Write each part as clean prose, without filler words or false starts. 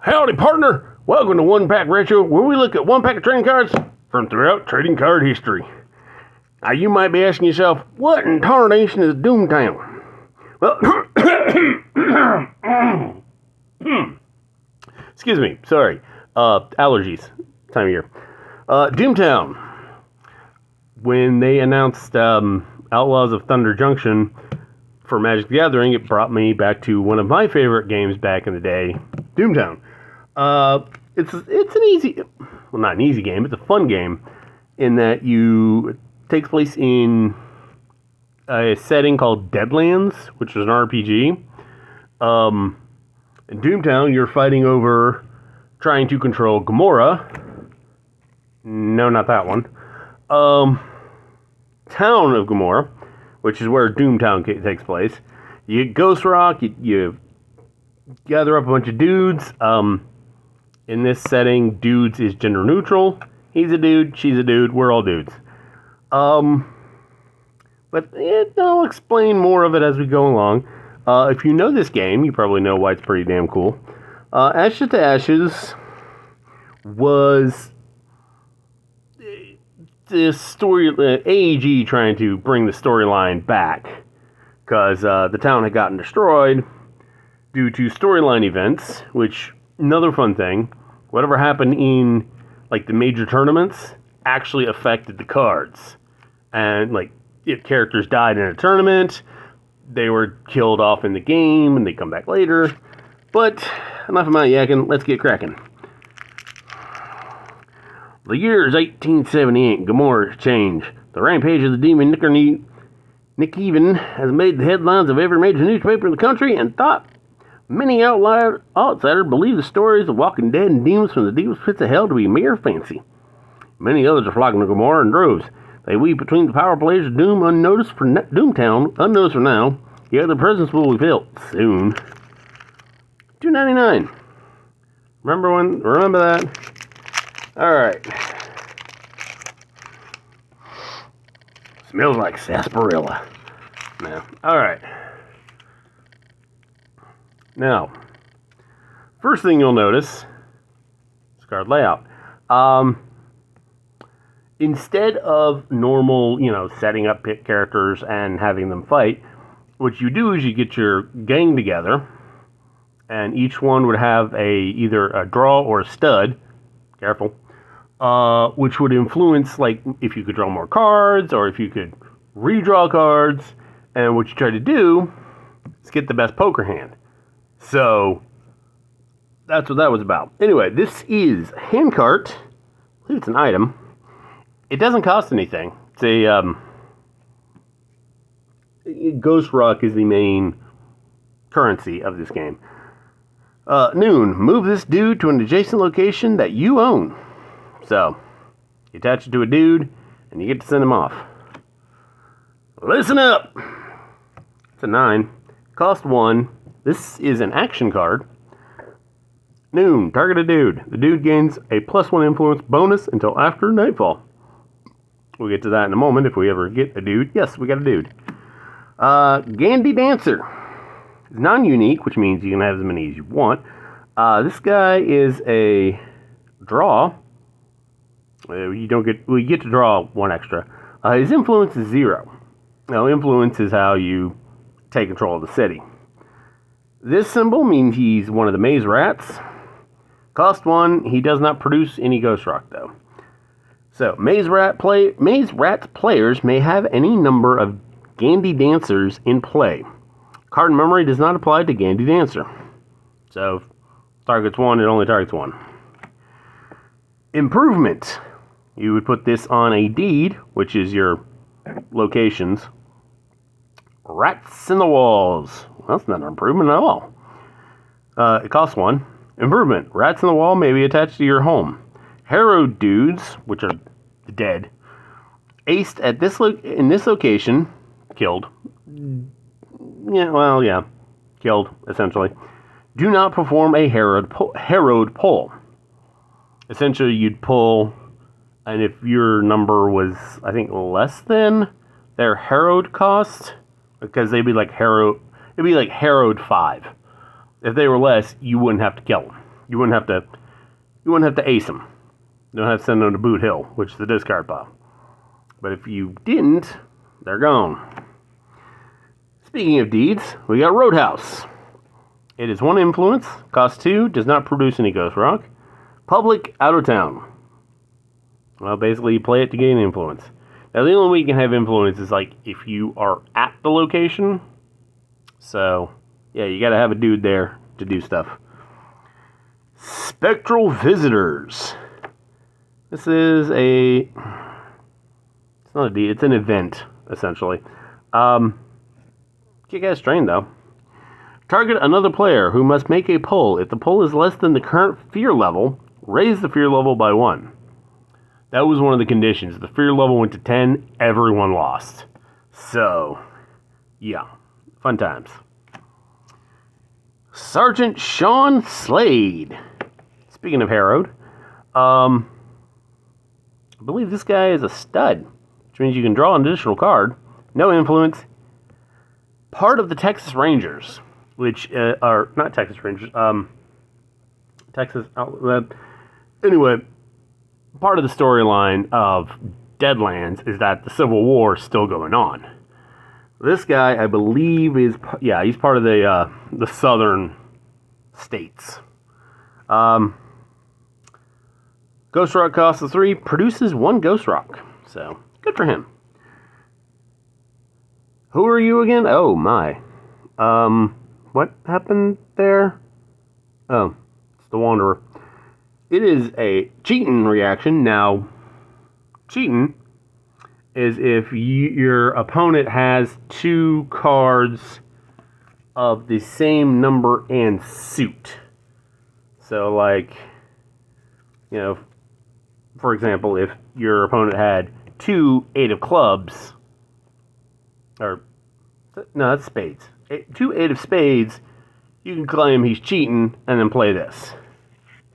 Howdy, partner! Welcome to One Pack Retro, where we look at one pack of trading cards from throughout trading card history. Now, you might be asking yourself, what in tarnation is Doomtown? Well, excuse me, sorry. Allergies, time of year. Doomtown. When they announced Outlaws of Thunder Junction for Magic the Gathering, it brought me back to one of my favorite games back in the day, Doomtown. It's an easy, well, not an easy game, it's a fun game in that it takes place in a setting called Deadlands, which is an RPG. In Doomtown, you're fighting over trying to control Gomorrah. No, not that one. Town of Gomorrah, which is where Doomtown takes place. You get Ghost Rock, you gather up a bunch of dudes. In this setting, dudes is gender neutral. He's a dude, she's a dude, we're all dudes. But I'll explain more of it as we go along. If you know this game, you probably know why it's pretty damn cool. Ashes to Ashes was the story, AEG trying to bring the storyline back, because the town had gotten destroyed due to storyline events, which, another fun thing, whatever happened in, like, the major tournaments actually affected the cards. And, like, if characters died in a tournament, they were killed off in the game, and they come back later. But, enough of my yakking, let's get cracking. The year is 1878, Gomorrah's changed. The rampage of the demon Nick Even has made the headlines of every major newspaper in the country, and thought many outsiders believe the stories of Walking Dead and demons from the deepest pits of hell to be mere fancy. Many others are flocking to Gomorrah in droves. They weave between the power players of Doom unnoticed for now, yet their presence will be felt soon. $2.99. Remember that? Alright. Smells like sarsaparilla. No. Alright. Now, first thing you'll notice is card layout. Instead of normal, setting up pit characters and having them fight, what you do is you get your gang together, and each one would have either a draw or a stud. Careful. Which would influence, like, if you could draw more cards, or if you could redraw cards, and what you try to do is get the best poker hand. So, that's what that was about. Anyway, this is a hand cart. I believe it's an item. It doesn't cost anything. It's a, Ghost Rock is the main currency of this game. Noon, move this dude to an adjacent location that you own. So, you attach it to a dude, and you get to send him off. Listen up! It's a 9. Cost 1. This is an action card. Noon, target a dude. The dude gains a +1 influence bonus until after nightfall. We'll get to that in a moment if we ever get a dude. Yes, we got a dude. Gandy Dancer. It's non-unique, which means you can have as many as you want. This guy is a draw. We get to draw 1 extra. His influence is 0. Now, influence is how you take control of the city. This symbol means he's one of the maze rats. Cost 1. He does not produce any Ghost Rock, though. So, Maze Rats players may have any number of Gandy Dancers in play. Card memory does not apply to Gandy Dancer. So, if targets 1, it only targets 1. Improvement. You would put this on a deed, which is your locations. Rats in the walls. Well, that's not an improvement at all. It costs 1. Improvement. Rats in the wall may be attached to your home. Harrowed dudes, which are dead, aced at in this location, killed. Killed, essentially. Do not perform a harrowed pull. Essentially, you'd pull, and if your number was, I think, less than their harrowed cost, because it'd be like harrowed 5. If they were less, you wouldn't have to kill them. You wouldn't have to ace them. You don't have to send them to Boot Hill, which is the discard pile. But if you didn't, they're gone. Speaking of deeds, we got Roadhouse. It is 1 influence, costs 2, does not produce any Ghost Rock. Public, out of town. Well, basically, you play it to gain influence. Now, the only way you can have influence is, like, if you are at the location. So, yeah, you gotta have a dude there to do stuff. Spectral Visitors. This is it's not a deed, it's an event, essentially. Kick-ass train, though. Target another player who must make a pull. If the pull is less than the current fear level, raise the fear level by 1. That was one of the conditions. If the fear level went to 10, everyone lost. So, yeah, fun times. Sergeant Sean Slade. Speaking of harrowed, I believe this guy is a stud, which means you can draw an additional card. No influence. Part of the Texas Rangers, which are not Texas Rangers, Texas. Anyway, part of the storyline of Deadlands is that the Civil War is still going on. This guy, I believe, he's part of the southern states. Ghost Rock costs 3, produces 1 Ghost Rock. So, good for him. Who are you again? Oh, my. What happened there? Oh, it's the Wanderer. It is a cheatin' reaction. Now, cheatin' is if your opponent has 2 cards of the same number and suit. So, like, you know, for example, if your opponent had 2 8 of clubs, or, no, that's spades. 2 8 of spades, you can claim he's cheating and then play this.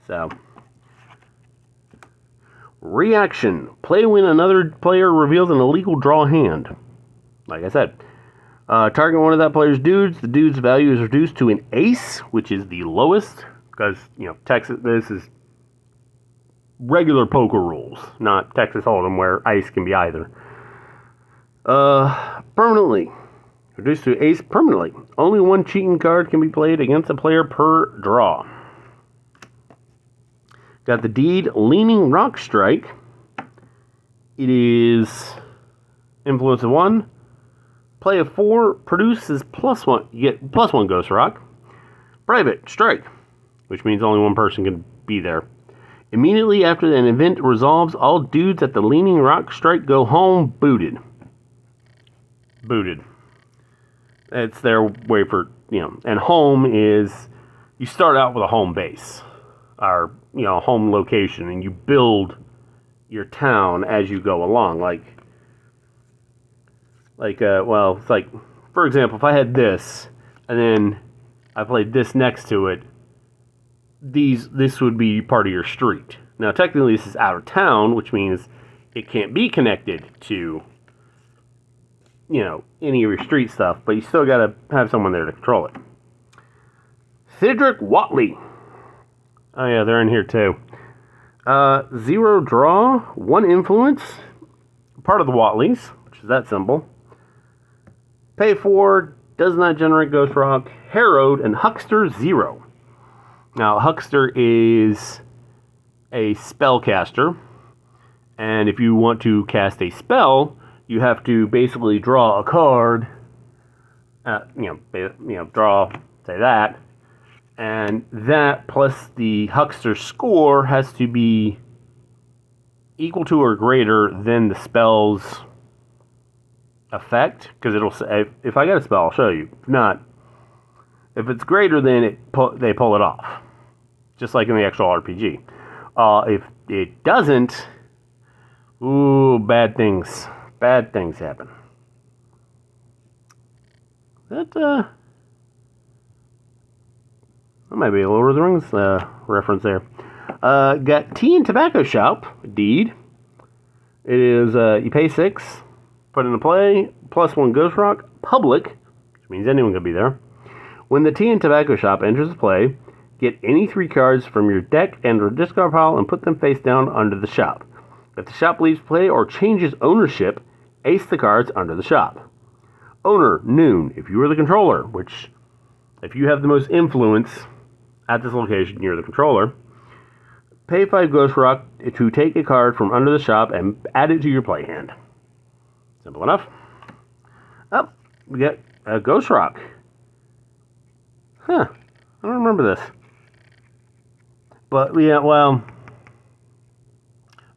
So, reaction. Play when another player reveals an illegal draw hand. Like I said, target one of that player's dudes. The dude's value is reduced to an ace, which is the lowest, because, you know, this is regular poker rules, not Texas Hold'em where ace can be either. Permanently. Reduced to ace permanently. Only 1 cheating card can be played against a player per draw. Got the deed, Leaning Rock Strike. It is influence of 1. Play of 4, produces +1. You get +1 Ghost Rock. Private Strike, which means only 1 person can be there. Immediately after an event resolves, all dudes at the Leaning Rock Strike go home booted. Booted. It's their way for, you know, and home is, you start out with a home base, or, you know, home location, and you build your town as you go along. Well, it's like, for example, if I had this, and then I played this next to it, this would be part of your street. Now, technically, this is out of town, which means it can't be connected to, you know, any of your street stuff, but you still gotta have someone there to control it. Cedric Watley. Oh yeah, they're in here too. 0 draw, 1 influence. Part of the Watleys, which is that symbol. Pay 4, does not generate Ghost Rock. Harrowed and Huckster 0. Now, Huckster is a spellcaster, and if you want to cast a spell, you have to basically draw a card, draw, say that, and that plus the Huckster score has to be equal to or greater than the spell's effect, because it'll say, if I got a spell, I'll show you. If not, if it's greater than it, they pull it off, just like in the actual RPG. If it doesn't, ooh, bad things happen. That might be a Lord of the Rings reference there. Got Tea and Tobacco Shop, deed. It is, you pay 6, put into play, +1 Ghost Rock, public, which means anyone can be there. When the Tea and Tobacco Shop enters play, Get any 3 cards from your deck and or discard pile and put them face down under the shop. If the shop leaves play or changes ownership, ace the cards under the shop. Owner, Noon. If you are the controller, which if you have the most influence at this location, you're the controller. Pay 5 Ghost Rock to take a card from under the shop and add it to your play hand. Simple enough. Oh, we get a Ghost Rock. Huh. I don't remember this. But, yeah, well,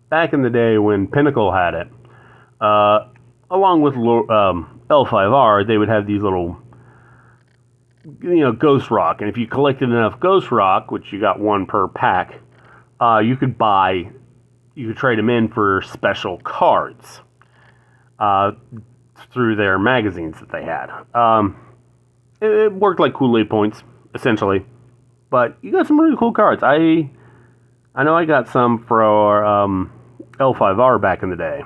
back in the day when Pinnacle had it, along with L5R, they would have these little, Ghost Rock. And if you collected enough Ghost Rock, which you got 1 per pack, you could trade them in for special cards through their magazines that they had. It worked like Kool-Aid points, essentially. But you got some really cool cards. I know I got some for L5R back in the day.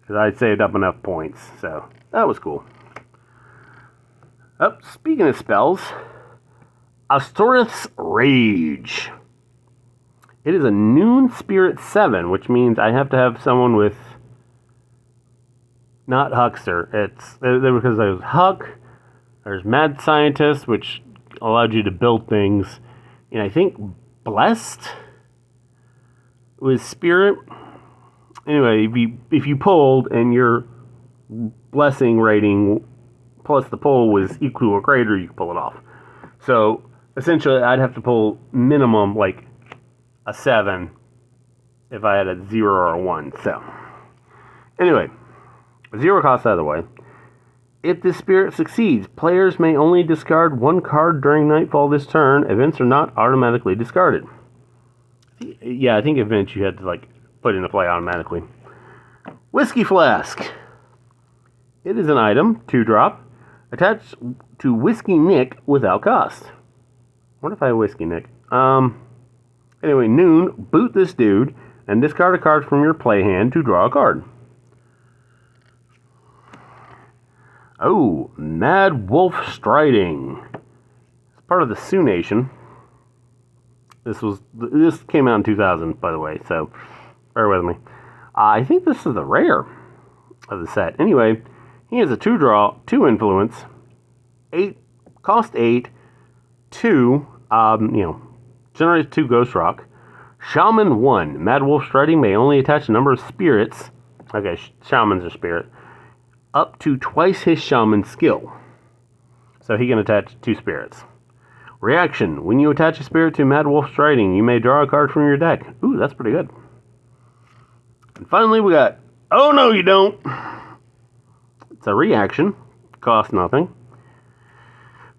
Because I saved up enough points. So, that was cool. Oh, speaking of spells, Astoreth's Rage. It is a Noon Spirit 7, which means I have to have someone with... Not Huckster. It's because there's Huck, there's Mad Scientist, which allowed you to build things, and I think Blessed was Spirit. Anyway, if you pulled and your blessing rating plus the pull was equal or greater, you could pull it off. So essentially, I'd have to pull minimum like a 7 if I had a 0 or a 1. So anyway, 0 cost out of the way. If this spirit succeeds, players may only discard 1 card during nightfall this turn. Events are not automatically discarded. Yeah, I think events you had to put into play automatically. Whiskey Flask. It is an item, 2-drop, attached to Whiskey Nick without cost. What if I have Whiskey Nick? Anyway, Noon, boot this dude and discard a card from your play hand to draw a card. Oh, Mad Wolf Striding. It's part of the Sioux Nation. This came out in 2000, by the way, so bear with me. I think this is the rare of the set. Anyway, he has a 2-draw, 2 influence, 8 cost 8, 2 generates 2 Ghost Rock. Shaman 1. Mad Wolf Striding may only attach a number of spirits. Okay, shamans are spirit. Up to twice his shaman skill. So he can attach 2 spirits. Reaction. When you attach a spirit to Mad Wolf Striding, you may draw a card from your deck. Ooh, that's pretty good. And finally, we got... Oh, no, you don't! It's a reaction. Costs nothing.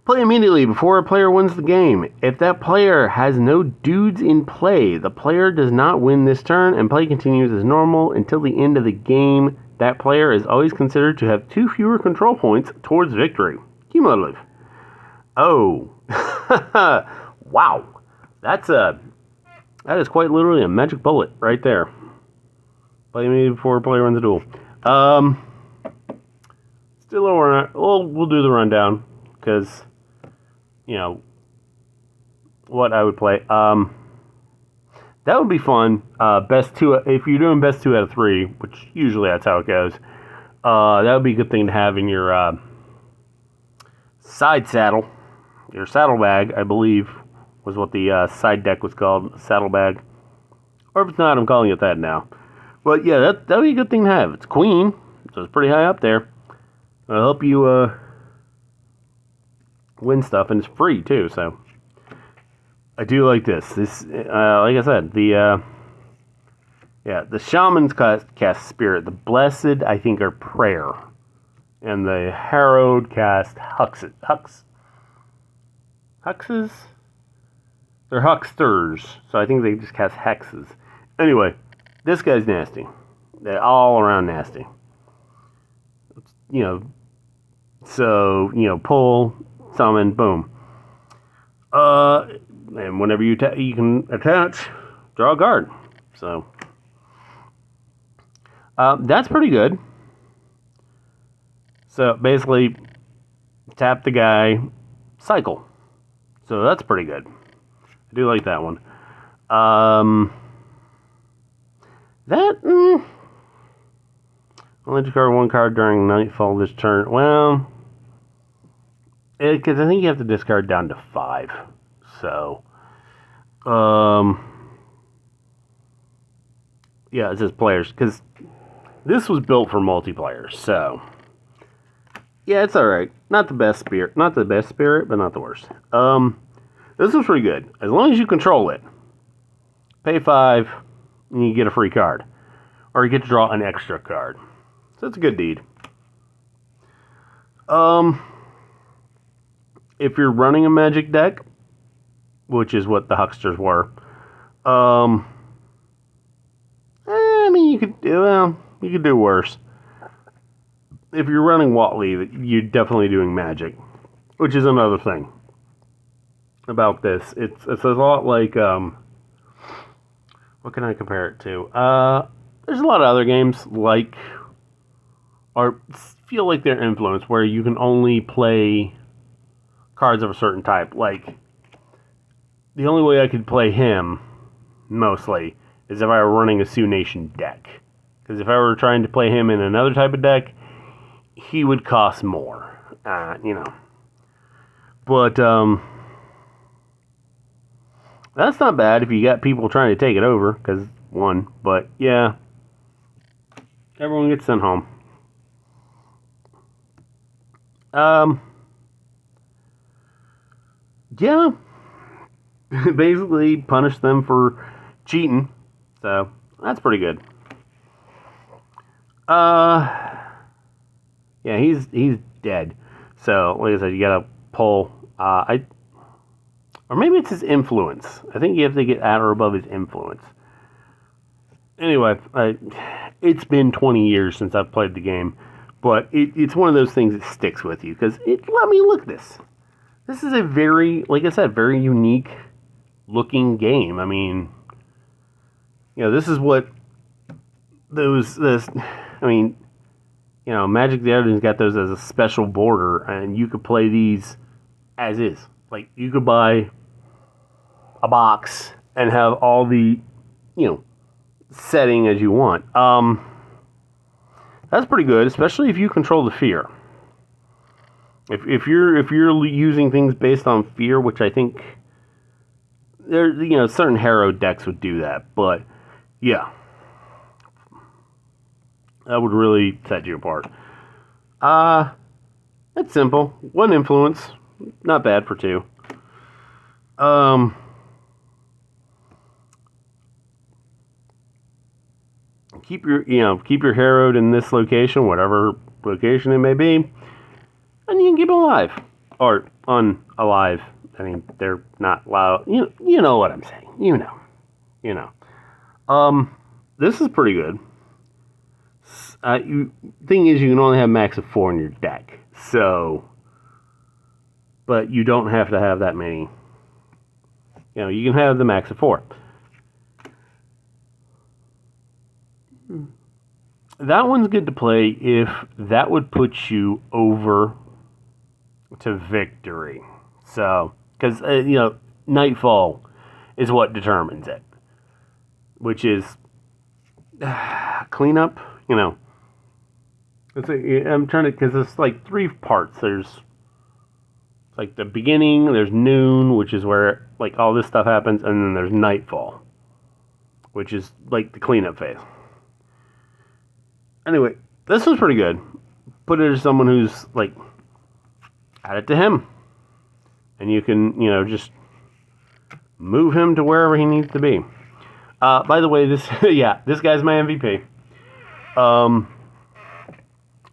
Play immediately before a player wins the game. If that player has no dudes in play, the player does not win this turn, and play continues as normal until the end of the game. That player is always considered to have 2 fewer control points towards victory. Cumulative. Oh. Wow. That is quite literally a magic bullet right there. Play me before a player runs a duel. Still a run. We'll do the rundown because what I would play. That would be fun. Best 2, if you're doing best 2 out of 3, which usually that's how it goes. That would be a good thing to have in your side saddle. Your saddlebag, I believe, was what the side deck was called. Saddlebag. Or if it's not, I'm calling it that now. But yeah, that would be a good thing to have. It's Queen, so it's pretty high up there. It'll help you win stuff, and it's free too, so... I do like this. This, like I said, the Shamans cast Spirit. The Blessed, I think, are Prayer. And the Harrowed cast Huxes? They're Hucksters, so I think they just cast Hexes. Anyway, this guy's nasty. They're all around nasty. Pull, summon, boom. And whenever you can attach, draw a card. So, that's pretty good. So, basically, tap the guy, cycle. So, that's pretty good. do like that one. Only discard one card during nightfall this turn. Well, because I think you have to discard down to 5. So, yeah, it says players, because this was built for multiplayer, so yeah, it's alright. Not the best spirit, but not the worst. This was pretty good. As long as you control it, pay 5, and you get a free card. Or you get to draw an extra card. So it's a good deed. If you're running a magic deck, which is what the Hucksters were, I mean, you could do worse. If you're running Watley, you're definitely doing magic, which is another thing about this. It's a lot like, what can I compare it to? There's a lot of other games like, or feel like they're influenced, where you can only play cards of a certain type. Like, the only way I could play him, mostly, is if I were running a Sioux Nation deck. Because if I were trying to play him in another type of deck, he would cost more, But, that's not bad if you got people trying to take it over, because, but, yeah, everyone gets sent home. Yeah, basically punish them for cheating, so that's pretty good. Yeah, he's dead. So, like I said, you gotta pull. Or maybe it's his influence. I think you have to get at or above his influence. Anyway, it's been 20 years since I've played the game, but it's one of those things that sticks with you because let me look at this. This is a very, like I said, very unique looking game. I mean, this is what Magic the Gathering got those as a special border, and you could play these as is. Like, you could buy a box and have all the, setting as you want. That's pretty good, especially if you control the fear. If you're using things based on fear, which I think certain hero decks would do that, but yeah, that would really set you apart. It's simple. 1 influence, not bad for 2. Keep your hero in this location, whatever location it may be, and you can keep them alive or unalive. I mean, they're not loud. You know what I'm saying. This is pretty good. Thing is, you can only have max of 4 in your deck, so, but you don't have to have that many. You can have the max of 4. That one's good to play if that would put you over to victory. So, because, nightfall is what determines it, which is cleanup, I'm trying to, because it's like 3 parts. There's like the beginning, there's noon, which is where like all this stuff happens, and then there's nightfall, which is like the cleanup phase. Anyway, this was pretty good. Put it as someone who's like, add it to him, and you can just move him to wherever he needs to be. By the way, this guy's my MVP.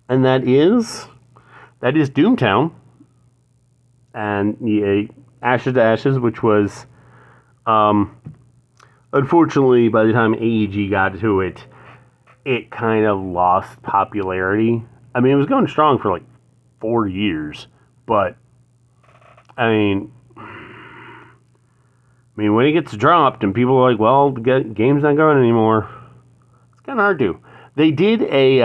And that is Doomtown, and Ashes to Ashes, which was, unfortunately, by the time AEG got to it, it kind of lost popularity. I mean, it was going strong for like 4 years, but I mean, when it gets dropped and people are like, well, the game's not going anymore, it's kind of hard to. They did I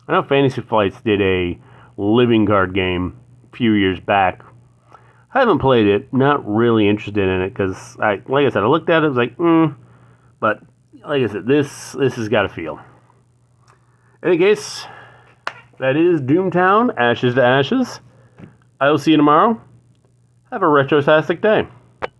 know Fantasy Flights did a living card game a few years back. I haven't played it. Not really interested in it because, like I said, I looked at it. I was like, But like I said, this has got a feel. In any case, that is Doomtown, Ashes to Ashes. I will see you tomorrow. Have a retrotastic day.